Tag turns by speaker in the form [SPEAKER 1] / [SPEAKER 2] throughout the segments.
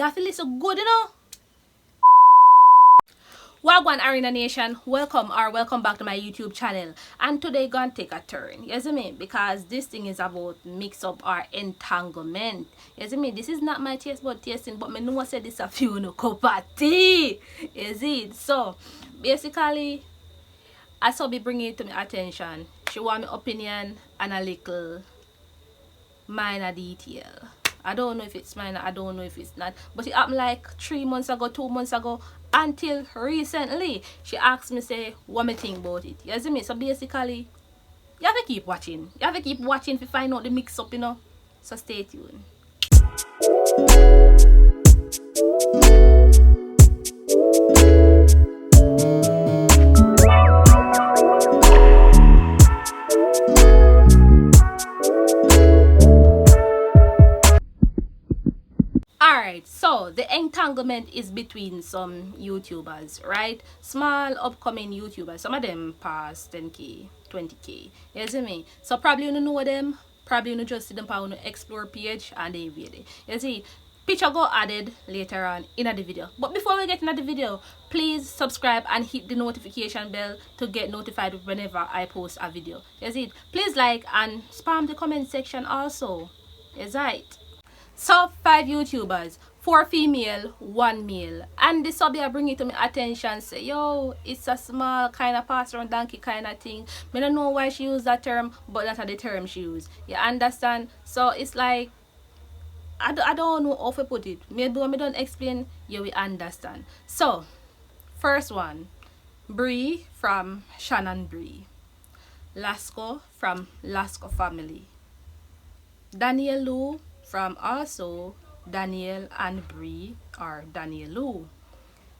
[SPEAKER 1] You have to listen good, you know. Wagwan Arena Nation, welcome back to my YouTube channel. And today gonna take a turn, you see me? Because this thing is about mix up or entanglement. You see me? This is not my taste but tasting, but me know I said this a few no cup of tea. Is it? So basically, I saw be bringing it to my attention. She want my opinion and a little minor detail. I don't know if it's minor, I don't know if it's not. But it happened like 3 months ago, 2 months ago, until recently. She asked me, say, what me think about it. You see me? So basically, you have to keep watching. You have to keep watching to find out the mix up, you know. So stay tuned. Alright, so the entanglement is between some YouTubers, right? Small upcoming YouTubers. Some of them past 10k, 20k. You see me? So probably you don't know them. Probably you just see them on the explore page and they video. You see, picture go added later on in the video. But before we get into the video, please subscribe and hit the notification bell to get notified whenever I post a video. You see, please like and spam the comment section also. Is right. So 5 YouTubers, 4 female, 1 male. And the sub bring it to my attention, say, yo, it's a small kind of pass around donkey kind of thing. I don't know why she used that term, but that's the term she used. You understand? So it's like, I don't know how to put it. Maybe when I don't explain, you will understand. So, first one, Bree from Shan and Bree. Lascoo from Lascoo family. Daniellue from also Danielle and Bree or Daniellue.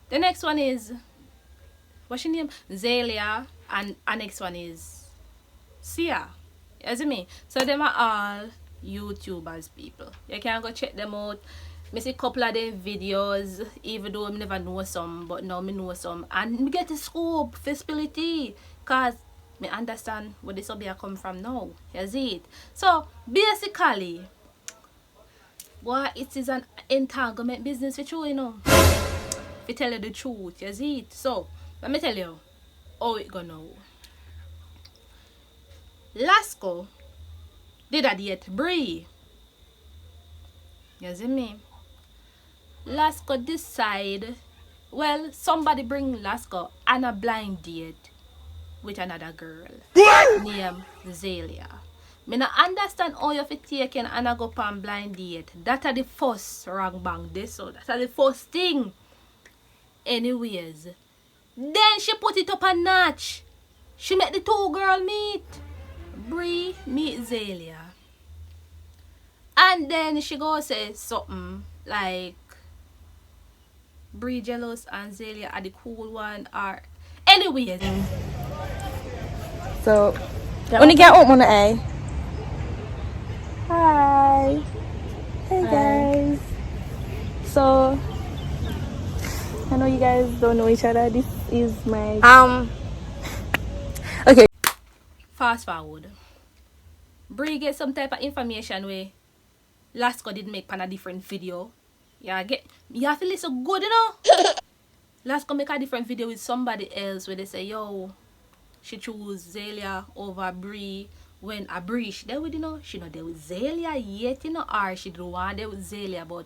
[SPEAKER 1] The next one is, what's your name? Zaelliah, and our next one is Ciia. You see me? So them are all YouTubers people. You can go check them out. I see a couple of them videos, even though I never know some, but now I know some. And I get the scope, visibility, because I understand where this will come from now. You see it? So basically, boy, it is an entanglement business for you, you know. If tell you the truth, you see it. So, let me tell you how it go now. Lascoo did a date Bree. You see me? Lascoo decide, well, somebody bring Lascoo on a blind date with another girl named Zaelliah. I don't understand how you fit taken and I go on blind date. That's the first wrong bang this, so that's the first thing. Anyways, then she put it up a notch. She met the 2 girl meet. Bree meet Zaelliah. And then she go say something like Bree jealous and Zaelliah are the cool one, or anyways.
[SPEAKER 2] So when you get up on the A. Hi. Hey guys. So I know you guys don't know each other. This is my okay.
[SPEAKER 1] Fast forward. Bree get some type of information where Lascoo did make pan a different video. You have to listen good, you know. Lascoo make a different video with somebody else where they say, yo, she choose Zaelliah over Bree. When a Bree she there with, you know, she not there with Zaelliah yet, you know, or she don't want there with Zaelliah, but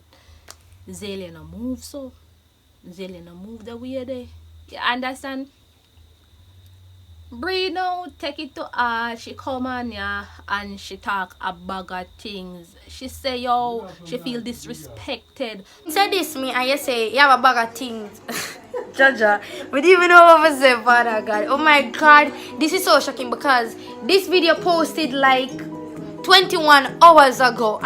[SPEAKER 1] Zaelliah no move, so Zaelliah no move the way there. You understand? Bree now take it to her. She come on here and she talk a bag of things. She say, yo, she feel disrespected.
[SPEAKER 2] Say this me and you say you have a bag of things. Jaja, we didn't even know what to say, Father God. Oh my God, this is so shocking because this video posted like 21 hours ago.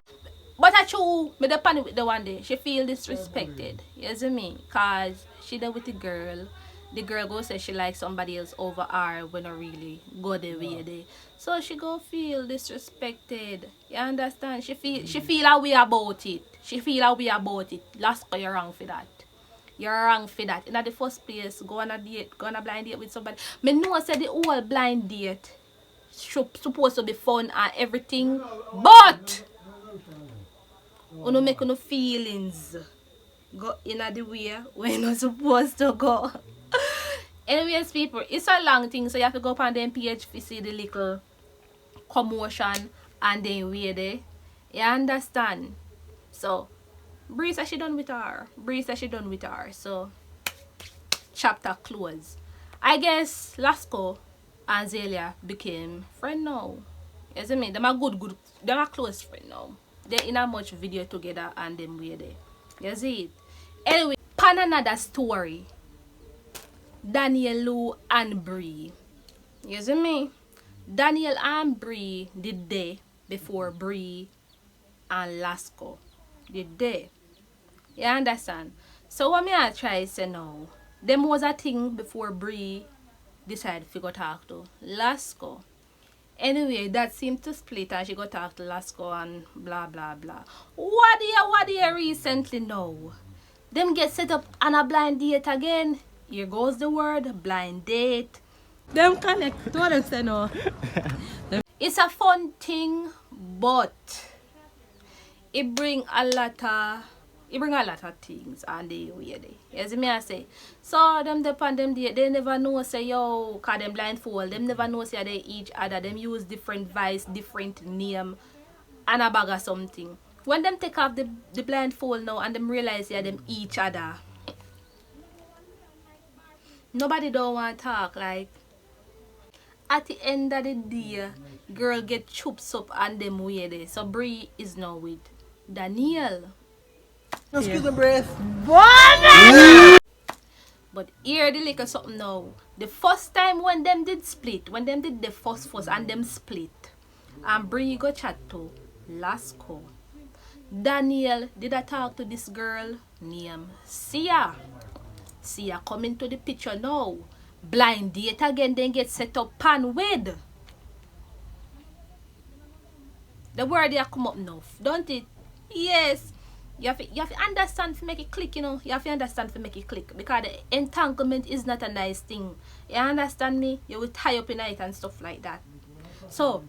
[SPEAKER 1] But I true, me the panic with the one day. She feel disrespected. You see me? Cause she there with the girl. The girl go say she like somebody else over her when I really go the way there. So she go feel disrespected. You understand? She feel a way about it. She feel a way about it. Lascoo, you're wrong for that. You're wrong for that. In the first place, go on a date, go on a blind date with somebody. Me know I said the whole blind date supposed to be fun and everything, but you make no feelings go in the way where you're not supposed to go. Anyways, people, it's a long thing, so you have to go up on them page to see the little commotion and then where they. You understand? So, Bree said she done with her. Bree said she done with her. So, chapter closed. I guess Lascoo and Zaelliah became friend now. You see me? Them are them are close friend now. They're in a much video together and them where they. You see it? Anyway, pan another story. Daniellue and Bree. You see me? Daniel and Bree did they before Bree and Lascoo did they. You understand? So what me I try say now, them was a thing before Bree decided to go talk to Lascoo. Anyway, that seemed to split and she go talk to Lascoo and blah blah blah. What do you recently know? Them get set up on a blind date again. Here goes the word, blind date. Them connect. What else I know? It's a fun thing, but it bring a lot of things and they weird. You see me I say. So them depend them they never know say yo, cause them blindfold. Them never know say they each other. Them use different vice, different name and a bag of something. When them take off the blindfold now and them realize yeah them each other. Nobody don't want to talk like at the end of the day, girl get chops up and them way there. So Bree is now with Danielle.
[SPEAKER 3] Excuse me, breath.
[SPEAKER 1] But here the liquor something now. The first time when them did split, when them did the first and them split, and Bree go chat to Lascoo. Danielle did I talk to this girl named Ciia. Ciia come into the picture now. Blind date again, then get set up pan with. The word they come up now, don't it? Yes. You have to understand to make it click, you know. You have to understand to make it click. Because the entanglement is not a nice thing. You understand me? You will tie up in it and stuff like that. So,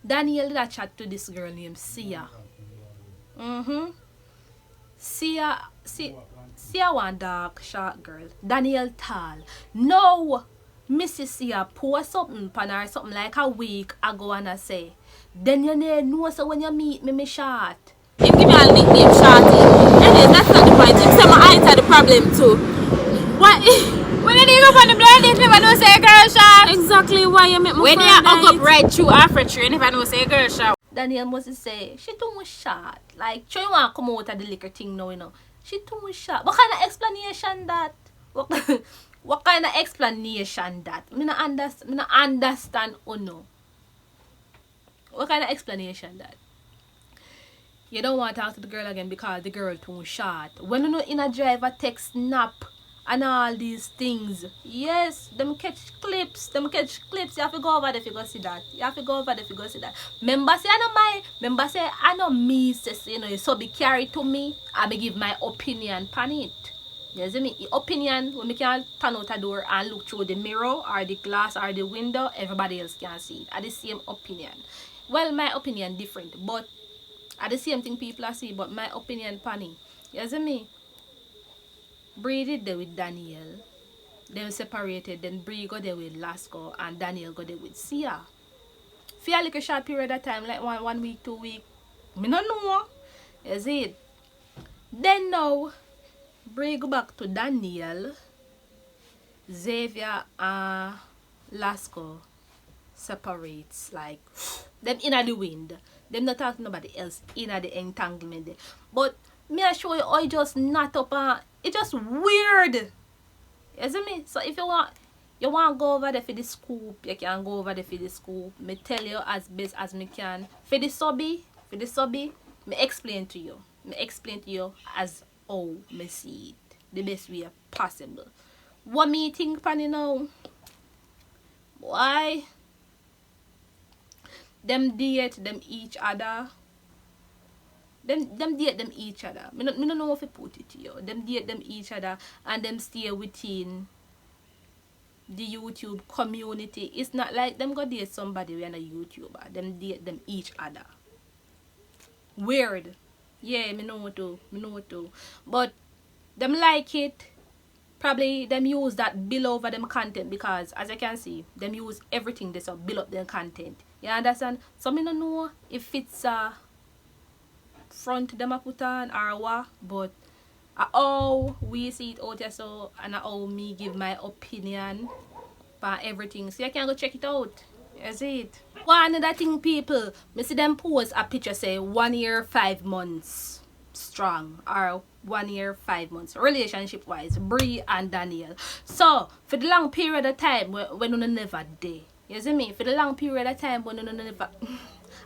[SPEAKER 1] Danielle did a chat to this girl named Ciia. Ciia one dark, short girl. Danielle tall. No! Mrs. Ciia post something pan her something like a week ago and I say, then you know so when you meet me short.
[SPEAKER 4] Him give me a nickname Shorty. Anyways, that's not the point. Him say my height are the problem too. What? When you go on the blind date, never know say girl short. Exactly why you make me when you hug up right through after tree, you never know say girl short.
[SPEAKER 1] Danielle must say, she too much short. Like, you want to come out of the liquor thing now, you know. She too much short. What kind of explanation that? What kind of explanation that? I don't understand or no. What kind of explanation that? You don't want to talk to the girl again because the girl too short. When you know in a driver text snap and all these things. Yes, them catch clips. You have to go over there if you go see that. Remember say I know me says you know so be carried to me. I be give my opinion pan it. You see me? Opinion when me can turn out a door and look through the mirror or the glass or the window, everybody else can see it. Are the same opinion. Well, my opinion different, but are the same thing people are see, but my opinion panny. You see me? Bree did there with Danielle. They were separated. Then Bree got there with Lascoo and Danielle got there with Ciia. Feel like a short period of time, like one week, 2 weeks. Me don't know. You see it? Then now, Bree go back to Danielle. Zaelliah and Lascoo separates like them in the wind. Them not talking to nobody else in the entanglement there. But me I show you how it just not up and it's just weird. You see me? So if you want to go over there for the scoop, you can go over there for the scoop. Me tell you as best as me can. For the subby, me explain to you. As how me see it. The best way possible. What me think pan now? Why? Them date them each other. Them date them each other. Me don't know how to put it to you. Them date them each other and them stay within the YouTube community. It's not like them go date somebody when a YouTuber. Them date them each other. Weird. Yeah, me know too. But them like it. Probably them use that bill over them content because as you can see, them use everything this up build up their content. You understand? So me don't know if it's front them a put on or what, but how we see it out here so and how me give my opinion for everything. So you can go check it out. You see it. One other thing people, me see them post a picture say 1 year 5 months strong or 1 year 5 months relationship wise, Bree and Daniellue. So for the long period of time when you never day, you see me, for the long period of time when you never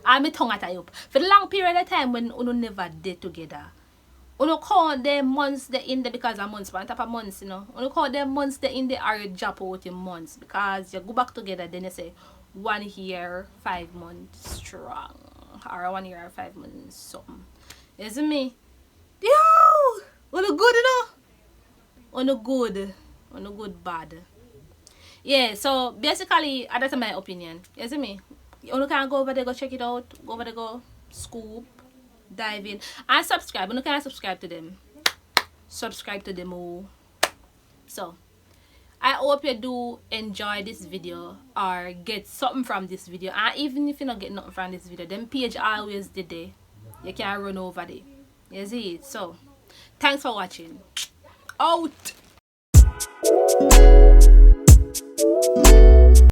[SPEAKER 1] I'm a tongue at up. For the long period of time when you never day together, you count the months they in there because of months, on top of months, you know. You count the months they in there are you drop out in months because you go back together then you say 1 year 5 months strong or 1 year 5 months something. You see me? Yo! On a good, you know? On a good bad. Yeah, so basically, that's my opinion. You see me? You can go over there, go check it out. Go over there, go scoop, dive in. And subscribe. You can subscribe to them. Subscribe to them all. So, I hope you do enjoy this video or get something from this video. And even if you don't get nothing from this video, them page always the day. You can run over there. You see it? So, thanks for watching. Out!